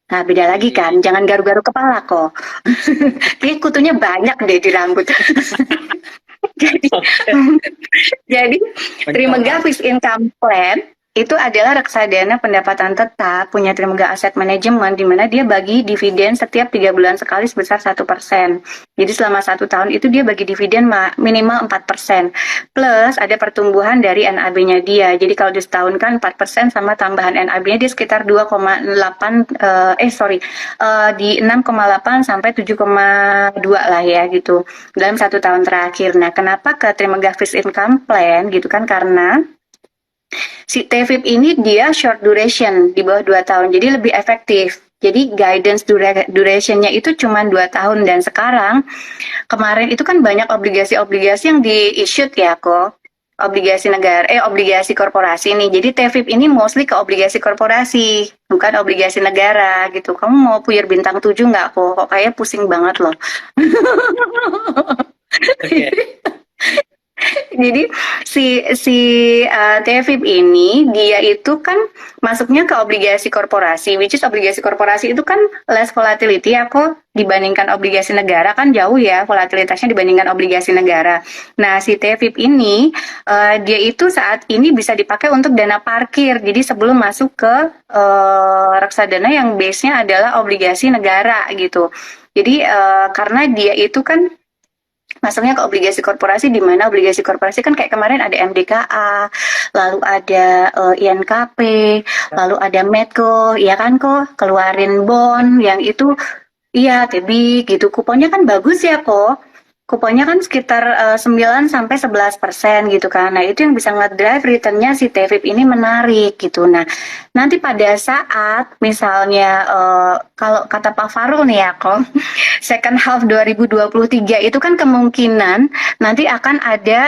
Nah, beda lagi kan, jangan garu-garu kepala kok. Kayaknya kutunya banyak deh di rambut. Jadi, Oke. jadi Trimegah Mencerna. Fixed Income Plan itu adalah reksadana pendapatan tetap punya Trimegah Asset Management di mana dia bagi dividen setiap 3 bulan sekali sebesar 1%. Jadi selama 1 tahun itu dia bagi dividen minimal 4%. Plus ada pertumbuhan dari NAB-nya dia. Jadi kalau di setahun kan 4% sama tambahan NAB-nya dia sekitar 2,8 di 6,8 sampai 7,2 lah ya gitu dalam 1 tahun terakhir. Nah, kenapa ke Trimegah Fixed Income Plan gitu kan? Karena si TVIP ini dia short duration di bawah 2 tahun, jadi lebih efektif. Jadi guidance durationnya itu cuma 2 tahun dan sekarang kemarin itu kan banyak obligasi-obligasi yang di-issued ya kok. Obligasi negara, obligasi korporasi nih. Jadi TVIP ini mostly ke obligasi korporasi, bukan obligasi negara gitu. Kamu mau puyar bintang 7 nggak kok? Kok kayak pusing banget loh. Oke. Jadi si si TVIP ini dia itu kan masuknya ke obligasi korporasi, which is obligasi korporasi itu kan less volatility ya kok dibandingkan obligasi negara kan jauh ya volatilitasnya dibandingkan obligasi negara. Nah si TVIP ini dia itu saat ini bisa dipakai untuk dana parkir. Jadi sebelum masuk ke reksadana yang base-nya adalah obligasi negara gitu. Jadi karena dia itu kan masuknya ke obligasi korporasi di mana obligasi korporasi kan kayak kemarin ada MDKA, lalu ada INKP, lalu ada Medco, ya kan kok keluarin bond yang itu iya TB gitu. Kuponnya kan bagus ya kok. Kuponnya kan sekitar 9 sampai 11% gitu kan. Nah, itu yang bisa ngedrive returnnya si TVIP ini menarik gitu. Nah, nanti pada saat misalnya kalau kata Pak Farul nih ya kok second half 2023 itu kan kemungkinan nanti akan ada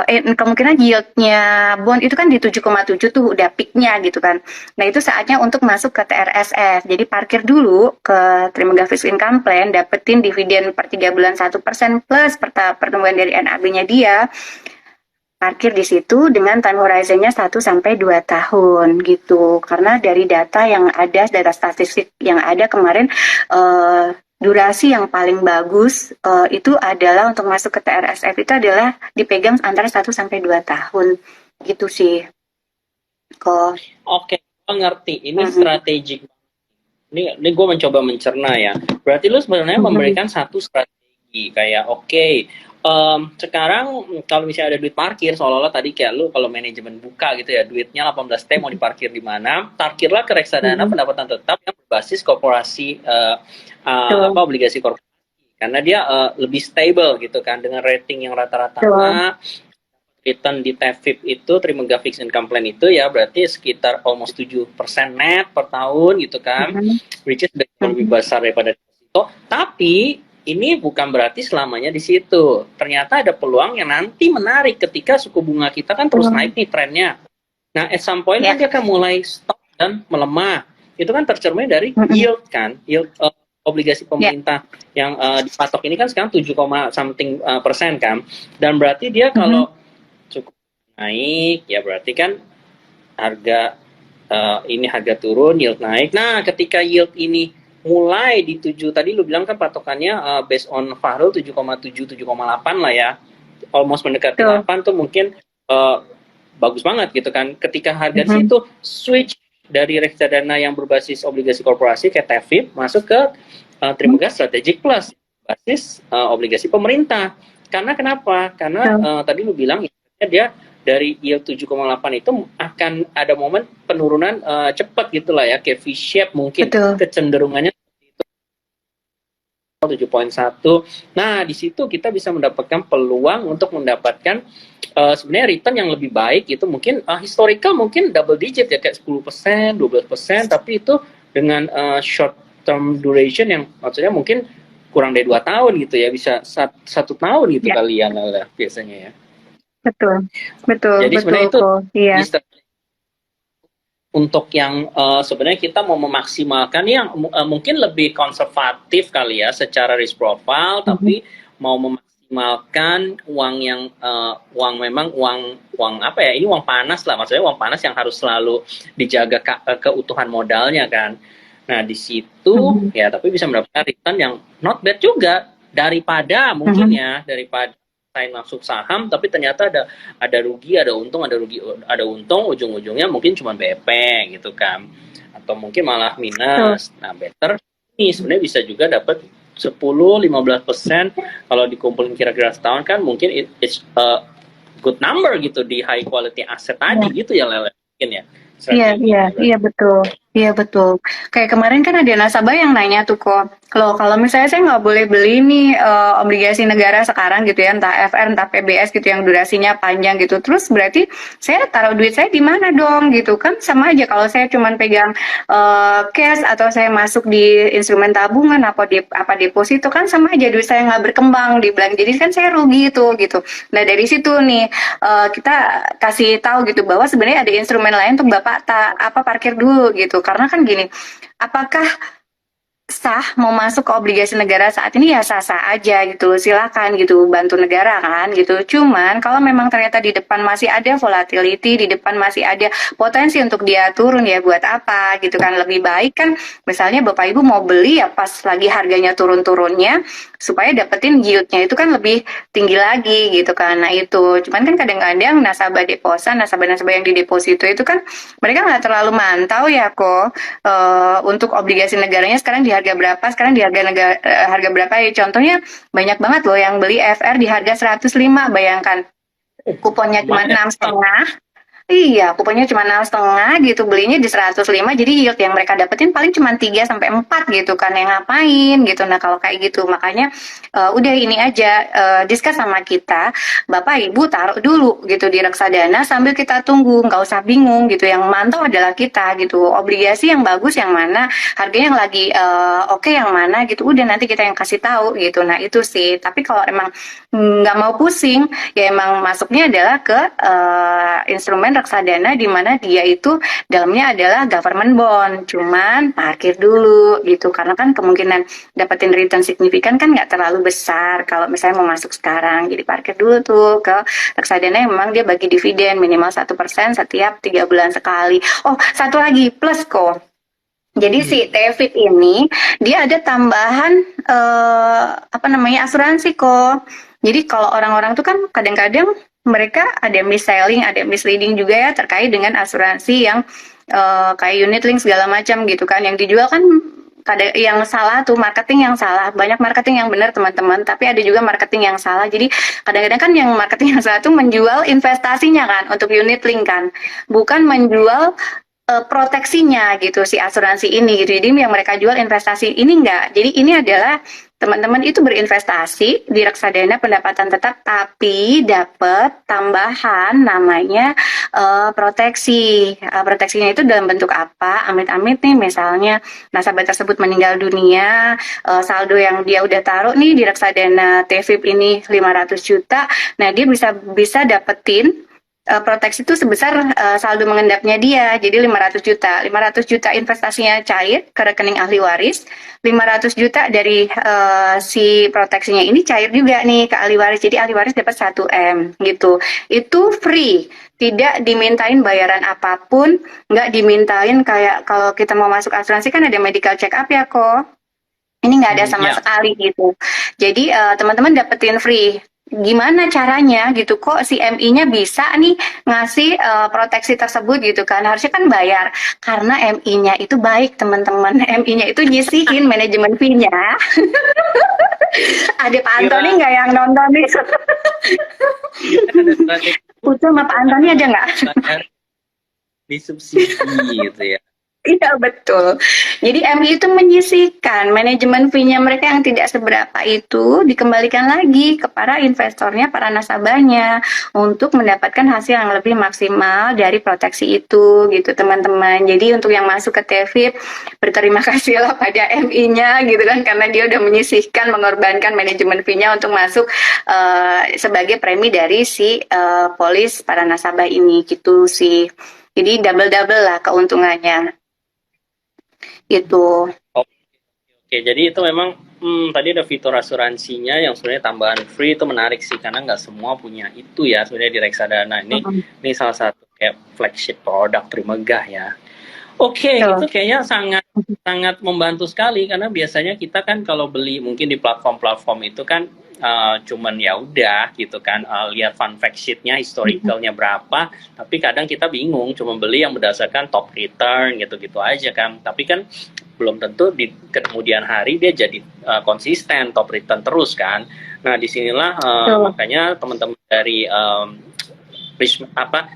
kemungkinan yieldnya bond itu kan di 7,7 tuh udah peaknya gitu kan. Nah itu saatnya untuk masuk ke TRSF. Jadi parkir dulu ke Trimegah Fixed Income Plan, dapetin dividen per 3 bulan 1% plus pertumbuhan dari NAB-nya dia, parkir di situ dengan time horizon-nya 1 sampai 2 tahun gitu. Karena dari data yang ada, data statistik yang ada kemarin, durasi yang paling bagus itu adalah untuk masuk ke TRSF itu adalah dipegang antara 1 sampai 2 tahun gitu sih. Kok. Oke, gue ngerti. Ini Mm-mm. strategik. Ini gue mencoba mencerna ya. Berarti lu sebenarnya Mm-mm. memberikan satu strategi kayak oke, sekarang kalau misalnya ada duit parkir seolah-olah tadi kayak lu kalau manajemen buka gitu ya duitnya 18T mau diparkir di mana? Parkirlah ke reksadana Mm-mm. pendapatan tetap yang berbasis korporasi Tuh, obligasi korporasi karena dia lebih stable gitu kan dengan rating yang rata-rata tuh. A, return di TVIP itu Trimegah Fixed Income Plan itu ya berarti sekitar almost 7% net per tahun gitu kan, Mm-mm. which is lebih Mm-mm. besar daripada itu. Tapi ini bukan berarti selamanya di situ. Ternyata ada peluang yang nanti menarik ketika suku bunga kita kan terus Tuh. naik nih trennya. Nah, at some point kan Ya. dia akan mulai stop dan melemah. Itu kan tercermin dari Mm-mm. yield kan, yield obligasi Ya. pemerintah yang dipatok ini kan sekarang 7, something persen kan. Dan berarti dia Mm-mm. kalau cukup naik ya berarti kan harga ini harga turun yield naik. Nah ketika yield ini mulai di 7 tadi lu bilang kan patokannya based on Fahrul 7,7 7,8 lah ya, almost mendekati Tuh. 8 tuh mungkin uh, bagus banget gitu kan ketika harga di Mm-mm. situ switch dari reksadana yang berbasis obligasi korporasi kayak TVIP masuk ke Trimegah Strategic Plus basis obligasi pemerintah. Karena kenapa? Karena Tuh. tadi lu bilang ya, dia dari yield 7,8 itu akan ada momen penurunan cepat gitulah ya kayak V-shape mungkin Betul. kecenderungannya 7,1. Nah, di situ kita bisa mendapatkan peluang untuk mendapatkan sebenarnya return yang lebih baik itu mungkin historical mungkin double digit ya kayak 10%, 12%, tapi itu dengan short term duration yang maksudnya mungkin kurang dari 2 tahun gitu ya, bisa 1 tahun gitu Ya. kalian lah biasanya ya. Betul. Betul. Jadi Betul sebenarnya itu kok. Iya. untuk yang sebenarnya kita mau memaksimalkan yang mungkin lebih konservatif kali ya secara risk profile, Mm-mm. tapi mau memaksimalkan uang yang uang memang uang apa ya, ini uang panas lah, maksudnya uang panas yang harus selalu dijaga keutuhan modalnya kan. Nah, di situ ya tapi bisa mendapatkan return yang not bad juga daripada mungkin ya daripada saya masuk saham tapi ternyata ada rugi, ada untung, ada rugi, ada untung ujung-ujungnya mungkin cuma BP gitu kan. Atau mungkin malah Betul. minus. Nah, better ini sebenarnya bisa juga dapat 10-15% kalau dikumpulin kira-kira setahun kan mungkin it's a good number gitu di high quality asset tadi Iya. gitu ya Lele mungkin ya Iya, iya, strateginya iya berarti. betul. Iya betul. Kayak kemarin kan ada nasabah yang nanya tuh kok, loh kalau misalnya saya nggak boleh beli nih obligasi negara sekarang gitu ya, entah FR, entah PBS gitu yang durasinya panjang gitu. Terus berarti saya taruh duit saya di mana dong gitu kan? Sama aja kalau saya cuma pegang cash atau saya masuk di instrumen tabungan apa deposito kan sama aja duit saya nggak berkembang dibilang. Jadi kan saya rugi itu gitu. Nah dari situ nih kita kasih tahu gitu bahwa sebenarnya ada instrumen lain untuk Bapak parkir dulu gitu. Karena kan gini, apakah sah mau masuk ke obligasi negara saat ini ya sah-sah aja gitu silakan gitu bantu negara kan gitu cuman kalau memang ternyata di depan masih ada volatility di depan masih ada potensi untuk dia turun ya buat apa gitu kan lebih baik kan misalnya bapak ibu mau beli ya pas lagi harganya turun-turunnya supaya dapetin yieldnya itu kan lebih tinggi lagi gitu kan nah itu cuman kan kadang-kadang nasabah-nasabah yang di deposito itu kan mereka nggak terlalu mantau ya kok untuk obligasi negaranya sekarang di harga berapa, sekarang di harga berapa ya. Contohnya banyak banget loh yang beli FR di harga 105, bayangkan. Kuponnya cuma Lumayan. 6,5. Iya, kuponnya cuma 6,5 gitu, belinya di 105, jadi yield yang mereka dapetin paling cuma 3 sampai 4 gitu kan, yang ngapain gitu. Nah, kalau kayak gitu, makanya udah ini aja, discuss sama kita, Bapak Ibu taruh dulu gitu di reksadana sambil kita tunggu, nggak usah bingung gitu, yang mantau adalah kita gitu, obligasi yang bagus yang mana, harganya yang lagi oke yang mana gitu, udah nanti kita yang kasih tahu gitu. Nah, itu sih, tapi kalau emang nggak mau pusing, ya emang masuknya adalah ke instrumen reksadana di mana dia itu dalamnya adalah government bond. Cuman parkir dulu gitu karena kan kemungkinan dapetin return signifikan kan nggak terlalu besar kalau misalnya mau masuk sekarang. Jadi parkir dulu tuh ke reksadana yang memang dia bagi dividen minimal 1% setiap 3 bulan sekali. Oh, satu lagi plus kok. Jadi si TFIP ini dia ada tambahan apa namanya asuransi kok. Jadi kalau orang-orang tuh kan kadang-kadang mereka ada mis-selling, ada misleading juga ya terkait dengan asuransi yang kayak unit link segala macam gitu kan. Yang dijual kan kadang yang salah tuh marketing yang salah. Banyak marketing yang benar teman-teman, tapi ada juga marketing yang salah. Jadi kadang-kadang kan yang marketing yang salah tuh menjual investasinya kan untuk unit link kan. Bukan menjual proteksinya gitu si asuransi ini gitu. Jadi yang mereka jual investasi ini enggak. Jadi ini adalah teman-teman itu berinvestasi di reksadana pendapatan tetap tapi dapat tambahan namanya proteksi. Proteksinya itu dalam bentuk apa? Amit-amit nih misalnya nasabah tersebut meninggal dunia, saldo yang dia udah taruh nih di reksadana TVIP ini 500 juta. Nah, dia bisa dapetin proteksi itu sebesar saldo mengendapnya dia. Jadi 500 juta. 500 juta investasinya cair ke rekening ahli waris. 500 juta dari si proteksinya ini cair juga nih ke ahli waris. Jadi ahli waris dapat 1 M gitu. Itu free. Tidak dimintain bayaran apapun, nggak dimintain kayak kalau kita mau masuk asuransi kan ada medical check up ya kok. Ini nggak ada sama Ya. sekali gitu. Jadi teman-teman dapetin free. Gimana caranya gitu kok si MI-nya bisa nih ngasih proteksi tersebut gitu kan harusnya kan bayar karena MI-nya itu baik teman-teman MI-nya itu nyisihin manajemen fee-nya ada Pak Antoni Kira nggak yang nonton nih iya kan ada strategi Putu sama Pak Antoni ada nggak bayar disubsidi gitu ya. Iya betul. Jadi MI itu menyisihkan manajemen fee-nya mereka yang tidak seberapa itu dikembalikan lagi ke para investornya, para nasabahnya untuk mendapatkan hasil yang lebih maksimal dari proteksi itu gitu teman-teman. Jadi untuk yang masuk ke TVIP berterima kasihlah pada MI-nya gitu kan karena dia udah menyisihkan mengorbankan manajemen fee-nya untuk masuk sebagai premi dari si polis para nasabah ini gitu sih. Jadi double-double lah keuntungannya. Itu. Oke, jadi itu memang tadi ada fitur asuransinya yang sebenarnya tambahan free itu menarik sih karena nggak semua punya itu ya sebenarnya di reksadana ini salah satu kayak flagship produk termegah ya. Oke, itu Tuh. kayaknya sangat sangat membantu sekali karena biasanya kita kan kalau beli mungkin di platform-platform itu kan cuman ya udah gitu kan lihat fun fact sheet-nya, historicalnya berapa, tapi kadang kita bingung cuma beli yang berdasarkan top return gitu-gitu aja kan. Tapi kan belum tentu di kemudian hari dia jadi konsisten top return terus kan. Nah, disinilah Tuh. makanya teman-teman dari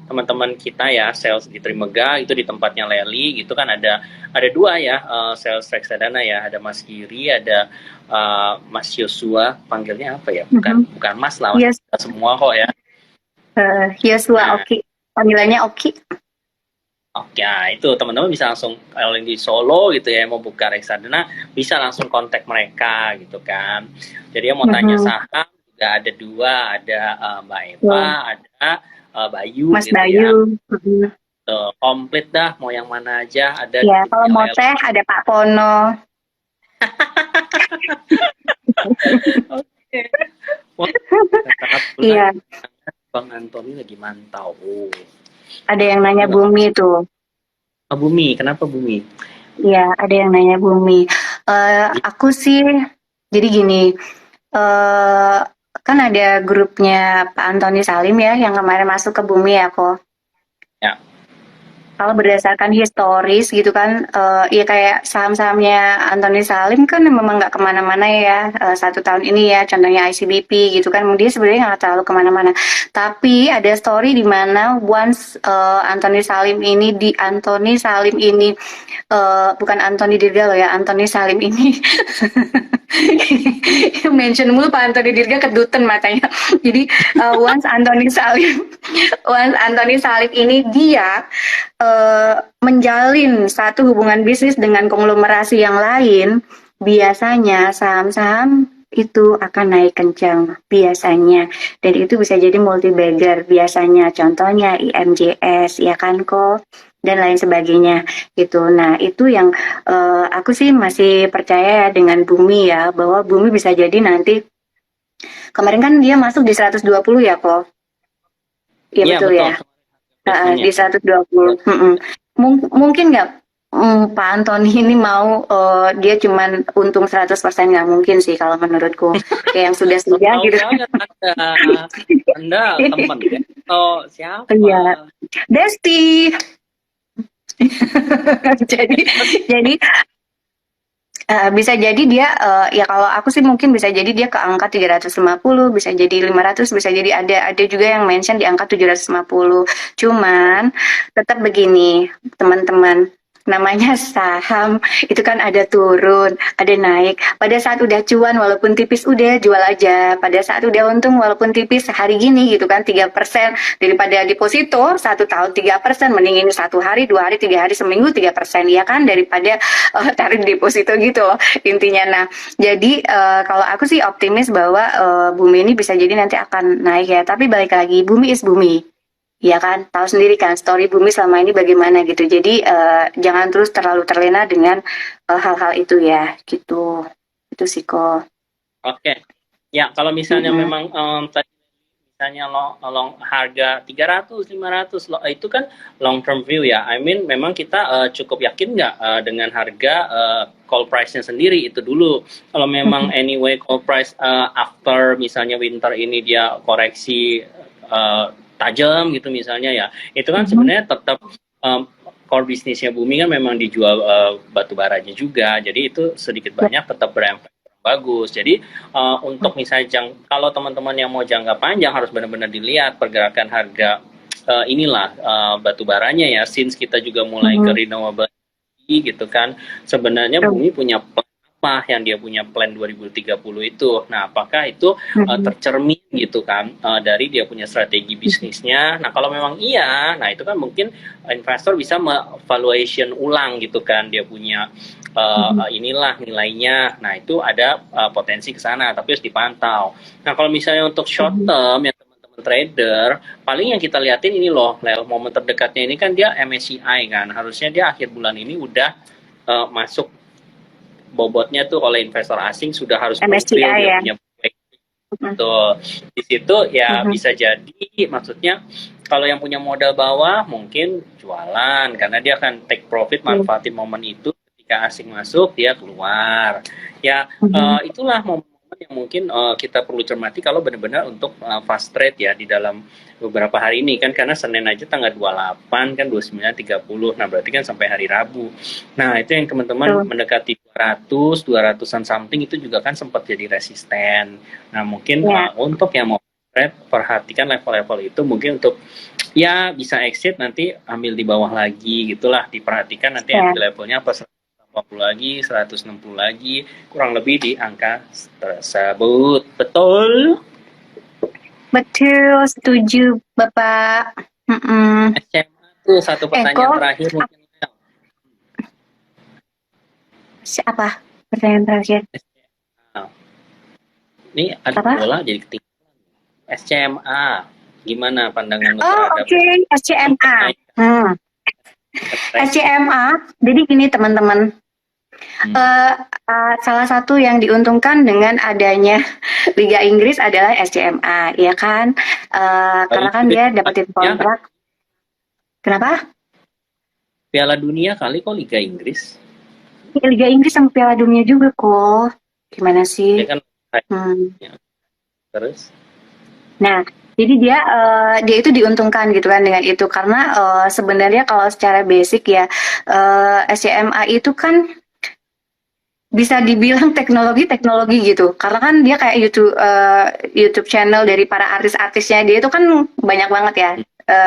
teman-teman kita ya sales di Trimega itu di tempatnya Leli gitu kan ada dua ya sales reksadana ya, ada Mas Giri, ada Mas Yosua, panggilnya apa ya, bukan Mhm. bukan Mas lah, Yes, semua kok ya. Yosua Nah, Oki. Panggilannya Oki. oke, nah, itu teman-teman bisa langsung kalau yang di Solo gitu ya mau buka reksadana bisa langsung kontak mereka gitu kan. Jadi yang mau tanya Mhm. saham juga ada dua, ada Mbak Eva, Tuh. ada Bayu Mas gitu ya. Bayu. Mhm. Komplit dah mau yang mana aja ada di Ya, kalau timnya mau Lel. teh ada Pak Pono. Oke. Wah, karena kebetulan Iya, Bang Antoni lagi mantau. Oh, ada yang aku nanya nggak. Bumi tuh. Bumi, kenapa Bumi? Iya, ada yang nanya Bumi. Aku sih, jadi gini, eh kan ada grupnya Pak Antoni Salim ya, yang kemarin masuk ke Bumi ya kok. Ya, Kalau berdasarkan historis gitu kan, ya kayak saham-sahamnya Antoni Salim kan memang nggak kemana-mana ya, 1 tahun ini ya, contohnya ICBP gitu kan, dia sebenarnya nggak terlalu kemana-mana. Tapi ada story di mana once Antoni Salim ini, bukan Antoni Dirga loh ya, Antoni Salim ini mention mulu Pak Antoni Dirga kedutan matanya. Jadi once Antoni Salim ini dia menjalin satu hubungan bisnis dengan konglomerasi yang lain, biasanya saham-saham itu akan naik kencang biasanya, dan itu bisa jadi multi bagger biasanya, contohnya IMJS ya kan kok, dan lain sebagainya gitu. Nah itu yang aku sih masih percaya ya dengan Bumi ya, bahwa Bumi bisa jadi nanti, kemarin kan dia masuk di 120 ya kok. Iya iya betul betul. ya. Biasanya. Di 120. Mungkin nggak, Pak Antoni ini mau, dia cuman untung 100%, nggak mungkin sih kalau menurutku. Kayak yang So sudah-sudah tahu gitu. banget Anda teman ya. Oh, siapa? Iya, Desti. jadi jadi bisa jadi dia, ya kalau aku sih mungkin bisa jadi dia ke angka 350, bisa jadi 500, bisa jadi ada juga yang mention di angka 750. Cuman tetap begini, teman-teman, namanya saham itu kan ada turun, ada naik. Pada saat udah cuan walaupun tipis udah jual aja. Pada saat udah untung walaupun tipis sehari gini gitu kan 3%, daripada deposito 1 tahun 3%, mending ini 1 hari, 2 hari, 3 hari, seminggu 3% ya kan, daripada tarik deposito gitu loh intinya. Nah, jadi kalau aku sih optimis bahwa Bumi ini bisa jadi nanti akan naik ya. Tapi balik lagi, Bumi is Bumi. Ya kan, tahu sendiri kan story Bumi selama ini bagaimana gitu. Jadi jangan terus terlalu terlena dengan hal-hal itu ya, gitu. Itu sih kok. Oke. Ya, kalau misalnya Mm-mm. memang tadi misalnya long harga 300 500 itu kan long term view ya. I mean memang kita cukup yakin nggak dengan harga call price-nya sendiri itu dulu. Kalau memang anyway call price after misalnya winter ini dia koreksi tajam gitu misalnya ya. Itu kan Mm-mm. sebenarnya tetap core bisnisnya Bumi kan memang dijual batu baranya juga. Jadi itu sedikit banyak tetap berefek bagus. Jadi untuk misalnya kalau teman-teman yang mau jangka panjang harus benar-benar dilihat pergerakan harga inilah batu baranya ya. Since kita juga mulai ke Mm-mm. renewable gitu kan. Sebenarnya Bumi punya plan apa yang dia punya plan 2030 itu. Nah, apakah itu Mm-mm. tercermin gitu kan dari dia punya strategi bisnisnya. Nah, kalau memang iya, nah itu kan mungkin investor bisa valuation ulang gitu kan dia punya inilah nilainya. Nah, itu ada potensi ke sana, tapi harus dipantau. Nah, kalau misalnya untuk short term yang teman-teman trader, paling yang kita liatin ini loh, momen terdekatnya ini kan dia MSCI kan. Harusnya dia akhir bulan ini udah masuk bobotnya tuh oleh investor asing sudah harus fulfill MSCI dia ya. punya. Mm-mm. Tuh, di situ ya Mm-mm. bisa jadi maksudnya Kalau yang punya modal bawah mungkin jualan karena dia akan take profit, manfaatin momen itu ketika asing masuk dia keluar. Ya itulah momen-momen yang mungkin kita perlu cermati kalau benar-benar untuk fast trade ya di dalam beberapa hari ini kan karena Senin aja tanggal 28 kan 29 30. Nah, berarti kan sampai hari Rabu. Nah, itu yang teman-teman Betul. mendekati 200-an something itu juga kan sempat jadi resisten. Nah, mungkin Ya, untuk yang mau trade perhatikan level-level itu mungkin untuk ya bisa exit nanti ambil di bawah lagi gitulah diperhatikan nanti ya. entry levelnya apa 180 lagi 160 lagi kurang lebih di angka tersebut betul. Betul, setuju, Bapak. Mm-mm. SMA tuh satu pertanyaan Kok terakhir mungkin siapa? Pertanyaan terakhir. SMA. Ini ada Apa? bola jadi ketinggalan. SMA gimana pandangan lu Oh, terhadap oke, SCMA. kenaikan Hmm. interest? SCMA. Jadi gini, teman-teman. Hmm. Salah satu yang diuntungkan dengan adanya Liga Inggris adalah SCMA, ya kan? Karena kan Inggris dia dapetin ya kontrak. Kenapa? Piala Dunia kali kok Liga Inggris Liga Inggris sama Piala Dunia juga kok. Gimana sih? dia kan Hmm. terus Nah, jadi dia itu diuntungkan gitu kan dengan itu karena sebenarnya kalau secara basic ya SCMA itu kan bisa dibilang teknologi gitu karena kan dia kayak YouTube channel dari para artis-artisnya dia itu kan banyak banget ya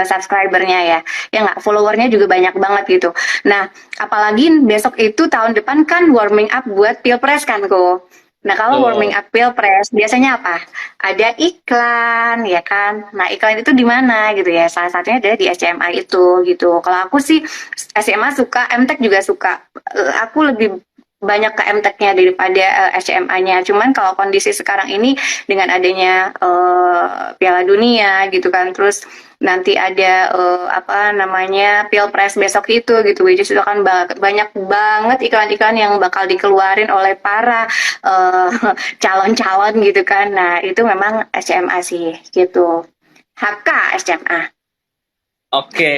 subscribernya ya nggak followernya juga banyak banget gitu. Nah apalagi besok itu tahun depan kan warming up buat pilpres kan kok. Nah kalau warming tuh up pilpres biasanya apa? Ada iklan ya kan. Nah iklan itu di mana gitu ya? Salah satunya ada di SCMA itu gitu. Kalau aku sih SMA suka, MTech juga suka. Aku lebih banyak ke MTech-nya daripada SCMA-nya. Cuman kalau kondisi sekarang ini dengan adanya Piala Dunia gitu kan, terus nanti ada apa namanya Pilpres besok itu gitu, which is itu kan banyak banget iklan-iklan yang bakal dikeluarin oleh para uh, calon-calon gitu kan. Nah itu memang SCMA sih gitu. HK SCMA. oke